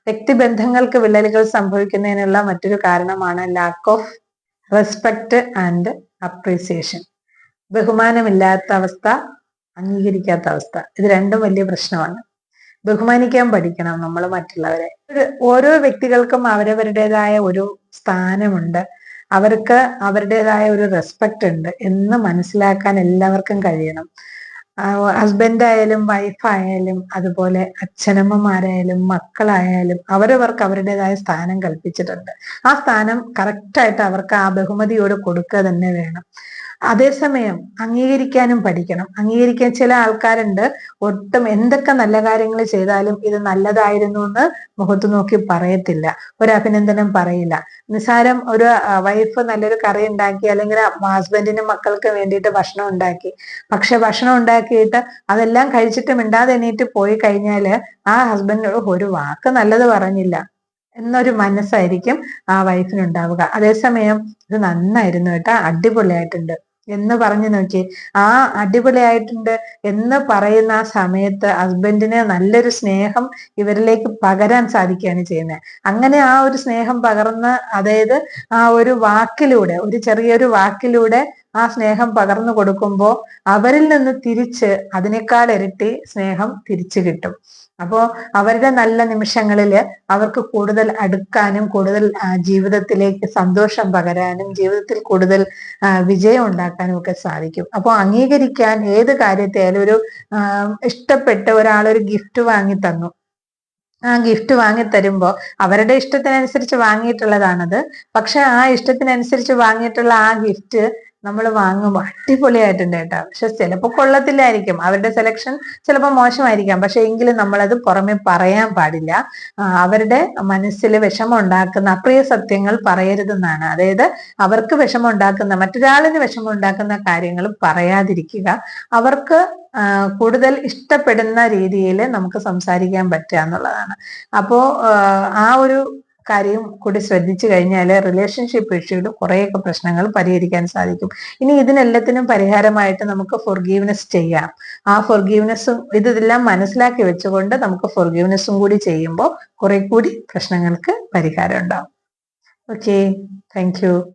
വ്യക്തിബന്ധങ്ങൾക്ക് വിള്ളലുകൾ സംഭവിക്കുന്നതിനുള്ള മറ്റൊരു കാരണമാണ് lack of respect and appreciation. ബഹുമാനമില്ലാത്ത അവസ്ഥ, അംഗീകരിക്കാത്ത അവസ്ഥ, ഇത് രണ്ടും വലിയ പ്രശ്നമാണ്. ബഹുമാനിക്കാൻ പഠിക്കണം നമ്മൾ മറ്റുള്ളവരെ. ഓരോ വ്യക്തികൾക്കും അവരവരുടേതായ ഒരു സ്ഥാനമുണ്ട്, അവർക്ക് അവരുടേതായ ഒരു റെസ്പെക്ട് ഉണ്ട് എന്ന് മനസ്സിലാക്കാൻ എല്ലാവർക്കും കഴിയണം. ഹസ്ബൻഡ് ആയാലും വൈഫായാലും അതുപോലെ അച്ഛനമ്മമാരായാലും മക്കളായാലും അവരവർക്ക് അവരുടേതായ സ്ഥാനം കൽപ്പിച്ചിട്ടുണ്ട്. ആ സ്ഥാനം കറക്റ്റായിട്ട് അവർക്ക് ആ ബഹുമതിയോട് കൊടുക്കുക തന്നെ വേണം. അതേസമയം അംഗീകരിക്കാനും പഠിക്കണം. അംഗീകരിക്കാൻ ചില ആൾക്കാരുണ്ട്, ഒട്ടും എന്തൊക്കെ നല്ല കാര്യങ്ങൾ ചെയ്താലും ഇത് നല്ലതായിരുന്നു എന്ന് മുഖത്ത് നോക്കി പറയത്തില്ല, ഒരു അഭിനന്ദനം പറയില്ല. നിസ്സാരം ഒരു വൈഫ് നല്ലൊരു കറി ഉണ്ടാക്കി അല്ലെങ്കിൽ ഹസ്ബൻഡിനും മക്കൾക്ക് വേണ്ടിയിട്ട് ഭക്ഷണം ഉണ്ടാക്കി, പക്ഷെ ഭക്ഷണം ഉണ്ടാക്കിയിട്ട് അതെല്ലാം കഴിച്ചിട്ട് മിണ്ടാതെ എണീറ്റ് പോയി കഴിഞ്ഞാല് ആ ഹസ്ബൻഡിനോട് ഒരു വാക്ക് നല്ലത് പറഞ്ഞില്ല എന്നൊരു മനസ്സായിരിക്കും ആ വൈഫിനുണ്ടാവുക. അതേസമയം ഇത് നന്നായിരുന്നു കേട്ടാ, അടിപൊളിയായിട്ടുണ്ട് എന്ന് പറഞ്ഞു നോക്കി, ആ അടിപൊളിയായിട്ടുണ്ട് എന്ന് പറയുന്ന ആ സമയത്ത് ഹസ്ബൻഡിന് നല്ലൊരു സ്നേഹം ഇവരിലേക്ക് പകരാൻ സാധിക്കുകയാണ് ചെയ്യുന്നത്. അങ്ങനെ ആ ഒരു സ്നേഹം പകർന്ന്, അതായത് ആ ഒരു വാക്കിലൂടെ, ഒരു ചെറിയൊരു വാക്കിലൂടെ ആ സ്നേഹം പകർന്നു കൊടുക്കുമ്പോൾ അവരിൽ നിന്ന് തിരിച്ച് അതിനേക്കാൾ ഇരട്ടി സ്നേഹം തിരിച്ചു കിട്ടും. അപ്പോ അവരുടെ നല്ല നിമിഷങ്ങളില് അവർക്ക് കൂടുതൽ അടുക്കാനും കൂടുതൽ ജീവിതത്തിലേക്ക് സന്തോഷം പകരാനും ജീവിതത്തിൽ കൂടുതൽ വിജയം ഉണ്ടാക്കാനും ഒക്കെ സാധിക്കും. അപ്പോൾ അംഗീകരിക്കാൻ ഏത് കാര്യത്തെയായാലും, ഒരു ഇഷ്ടപ്പെട്ട് ഒരാളൊരു ഗിഫ്റ്റ് വാങ്ങി തന്നു, ആ ഗിഫ്റ്റ് വാങ്ങി തരുമ്പോൾ അവരുടെ ഇഷ്ടത്തിനനുസരിച്ച് വാങ്ങിയിട്ടുള്ളതാണത്. പക്ഷെ ആ ഇഷ്ടത്തിനനുസരിച്ച് വാങ്ങിയിട്ടുള്ള ആ ഗിഫ്റ്റ് നമ്മൾ വാങ്ങുമ്പോൾ അടിപൊളിയായിട്ടുണ്ട് കേട്ടോ, പക്ഷെ ചിലപ്പോൾ കൊള്ളത്തില്ലായിരിക്കും, അവരുടെ സെലക്ഷൻ ചിലപ്പോൾ മോശമായിരിക്കാം. പക്ഷെ എങ്കിലും നമ്മളത് പുറമെ പറയാൻ പാടില്ല. അവരുടെ മനസ്സിൽ വിഷമം ഉണ്ടാക്കുന്ന അപ്രിയ സത്യങ്ങൾ പറയരുതെന്നാണ്. അതായത് അവർക്ക് വിഷമം ഉണ്ടാക്കുന്ന, മറ്റൊരാളിന് വിഷമം ഉണ്ടാക്കുന്ന കാര്യങ്ങൾ പറയാതിരിക്കുക. അവർക്ക് കൂടുതൽ ഇഷ്ടപ്പെടുന്ന രീതിയിൽ നമുക്ക് സംസാരിക്കാൻ പറ്റുക എന്നുള്ളതാണ്. അപ്പോ ആ ഒരു കാര്യം കൂടി ശ്രദ്ധിച്ചു കഴിഞ്ഞാൽ റിലേഷൻഷിപ്പ് ഇഷ്യൂയിൽ കുറേയൊക്കെ പ്രശ്നങ്ങൾ പരിഹരിക്കാൻ സാധിക്കും. ഇനി ഇതിനെല്ലാത്തിനും പരിഹാരമായിട്ട് നമുക്ക് ഫൊർഗീവ്നെസ് ചെയ്യാം. ആ ഫൊർഗീവ്നെസ്സും ഇതെല്ലാം മനസ്സിലാക്കി വെച്ചുകൊണ്ട് നമുക്ക് ഫൊർഗീവ്നെസ്സും കൂടി ചെയ്യുമ്പോൾ കുറെ കൂടി പ്രശ്നങ്ങൾക്ക് പരിഹാരം ഉണ്ടാവും. Okay, thank you.